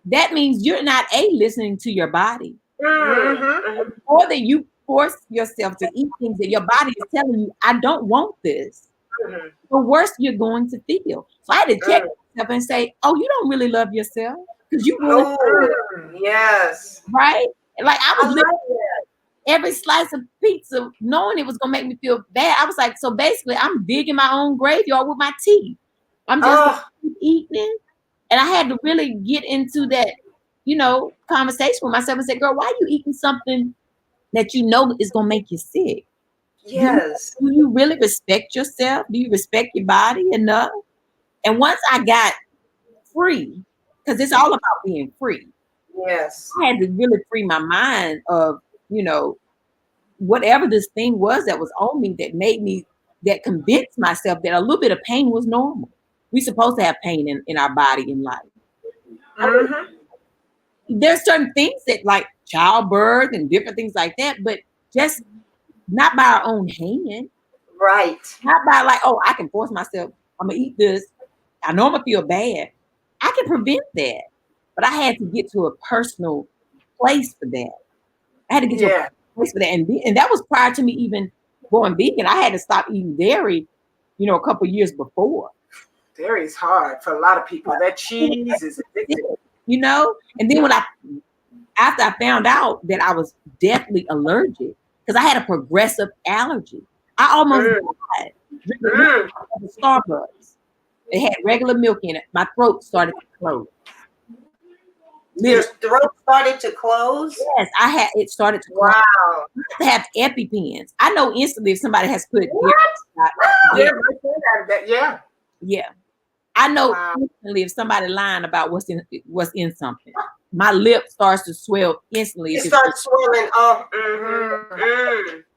That means you're not listening to your body. Or that you force yourself to eat things that your body is telling you, I don't want this. The worse you're going to feel. So I had to check myself and say, oh, you don't really love yourself. Because you really right? Like I was looking at every slice of pizza knowing it was gonna make me feel bad. I was like, so basically I'm digging my own graveyard with my teeth. I'm just eating it. And I had to really get into that, you know, conversation with myself and say, girl, why are you eating something that you know is going to make you sick? Yes. Do you really respect yourself? Do you respect your body enough? And once I got free, because it's all about being free. Yes. I had to really free my mind of, you know, whatever this thing was that was on me that made me, that convinced myself that a little bit of pain was normal. We're supposed to have pain in our body in life. There's certain things that like childbirth and different things like that, but just not by our own hand. Right. Not by like, oh, I can force myself, I'm going to eat this. I know I'm going to feel bad. I can prevent that. But I had to get to a personal place for that. I had to get to a place for that. And that was prior to me even going vegan. I had to stop eating dairy, you know, a couple of years before. Dairy is hard for a lot of people. That cheese is addictive. You know? And then after I found out that I was deathly allergic, because I had a progressive allergy. I almost died drinking Starbucks. It had regular milk in it. My throat started to close. Your throat started to close? Yes, it started to close. Wow. You have to have EpiPens. I know instantly if somebody has put Yeah. I know instantly if somebody lying about what's in something. My lip starts to swell instantly. It starts swelling up.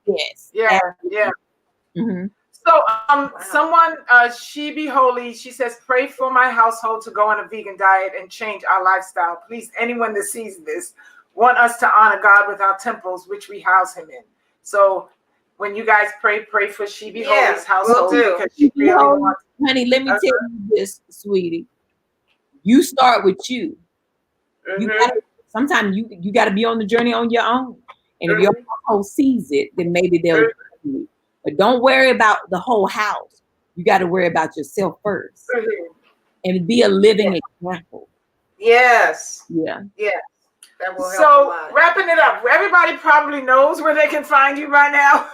Yes. Yeah. Mm-hmm. So, someone, She Be Holy, she says, pray for my household to go on a vegan diet and change our lifestyle. Please, anyone that sees this, want us to honor God with our temples, which we house him in. So, when you guys pray for She Be Holy's household. Will do. Because she really wants. Honey, let me tell you this, sweetie. You start with you. You gotta, sometimes you got to be on the journey on your own. And if your household sees it, then maybe they'll do it. But don't worry about the whole house. You got to worry about yourself first and be a living example. Yes. Yeah. Yes. That will help So a lot. wrapping it up, everybody probably knows where they can find you right now.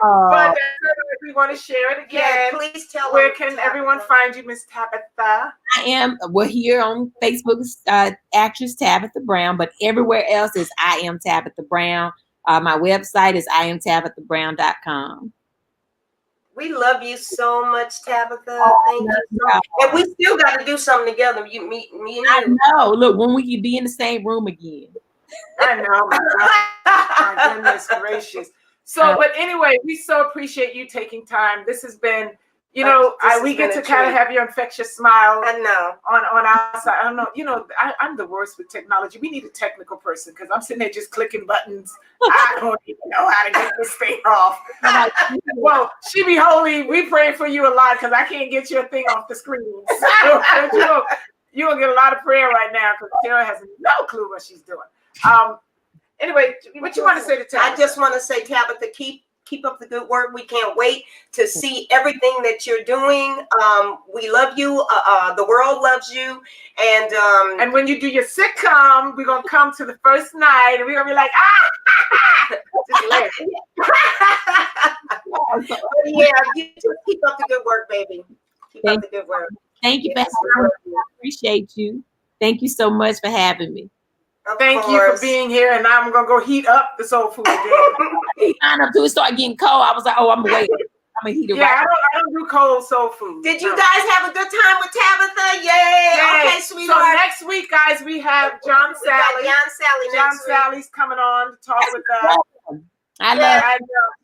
But if we want to share it again, please tell where them, can Tabitha. everyone find you, Miss Tabitha? We're here on Facebook, actress Tabitha Brown, but everywhere else is I Am Tabitha Brown. My website is iamtabithabrown.com. We love you so much, Tabitha. Thank you so much. And we still got to do something together. Me and you. I know. Look, when we can be in the same room again. I know. My goodness gracious. So, but anyway, we so appreciate you taking time. This has been, we get to kind of have your infectious smile. I know. On our side. I don't know. I'm the worst with technology. We need a technical person because I'm sitting there just clicking buttons. I don't even know how to get this thing off. Well, She Be Holy, we pray for you a lot because I can't get your thing off the screen. So, you'll get a lot of prayer right now because Terrah has no clue what she's doing. Anyway, what you want to say to Tabitha? I just want to say, Tabitha, keep up the good work. We can't wait to see everything that you're doing. We love you. The world loves you. And when you do your sitcom, we're gonna come to the first night and we're gonna be like, yeah, you just keep up the good work, baby. Keep up the good work. Thank you for having me. I appreciate you. Thank you so much for having me. Thank you for being here, and now I'm gonna go heat up the soul food again. Line up to it start getting cold. I was like, I'm gonna wait. I'm gonna heat it right. I don't do cold soul food. Did you guys have a good time with Tabitha? Yay! Okay, sweetheart. So next week, guys, we have John Sally. John Sally's coming on to talk with us. I love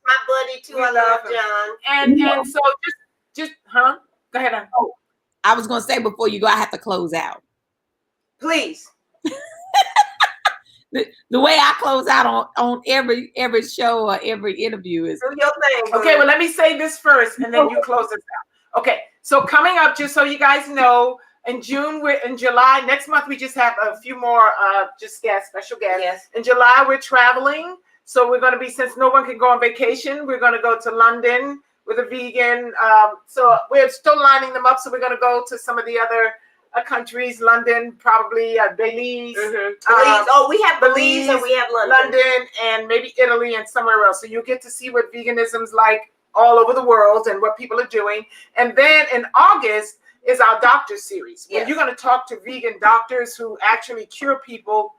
my buddy too. I love John. And so just go ahead. I was gonna say before you go, I have to close out. Please. The way I close out on every show or every interview is do your thing. Okay, well, let me say this first and then you close this out. Okay, so coming up, just so you guys know, in July, next month we just have a few more special guests. Yes. In July, we're traveling. So we're gonna be, since no one can go on vacation, we're gonna go to London with a vegan. So we're still lining them up. So we're gonna go to some of the other countries, London, probably Belize. Belize. We have Belize and we have London and maybe Italy and somewhere else. So you get to see what veganism's like all over the world and what people are doing. And then in August is our doctor series. Where you're going to talk to vegan doctors who actually cure people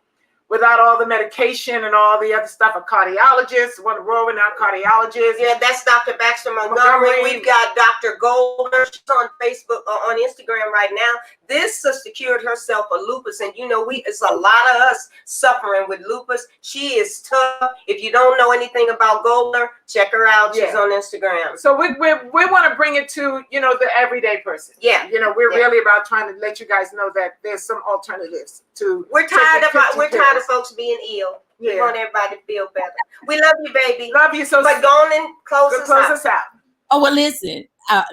without all the medication and all the other stuff. A cardiologist, one world-renowned cardiologist. Yeah, that's Dr. Baxter Montgomery. We've got Dr. Golder. She's on Facebook, on Instagram right now. This sister cured herself of lupus, and it's a lot of us suffering with lupus. She is tough. If you don't know anything about Golder, check her out. She's on Instagram. So we want to bring it to the everyday person. Yeah, we're really about trying to let you guys know that there's some alternatives to. We're tired of folks being ill. Yeah. We want everybody to feel better. We love you, baby. Love you so. But go on and close us out. Oh well, listen.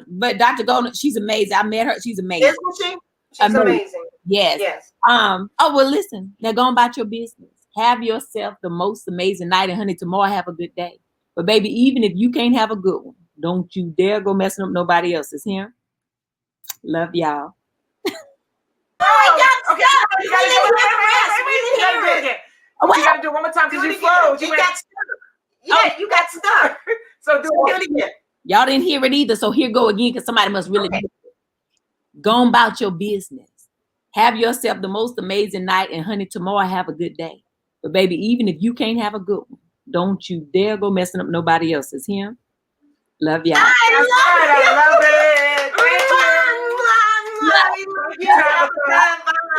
But Dr. Golden, she's amazing. I met her. She's amazing. Isn't she? She's amazing. Yes. Yes. Oh well, listen. Now go about your business. Have yourself the most amazing night, and honey, tomorrow have a good day. But baby, even if you can't have a good one, don't you dare go messing up nobody else's here. Love y'all. You gotta do it one more time because you flowed. You got stuck. Yeah, you got stuck. So do it again. Y'all didn't hear it either, so here go again because somebody must really do it. Go about your business. Have yourself the most amazing night, and honey, tomorrow have a good day. But baby, even if you can't have a good one, don't you dare go messing up nobody else's here. Love y'all. I love it.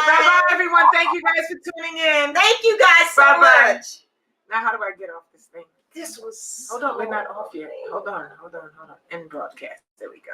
Bye, everyone. Thank you guys for tuning in. Thank you guys so much. Now, how do I get off this thing? This was Hold on, we're not off yet. Hold on. End broadcast. There we go.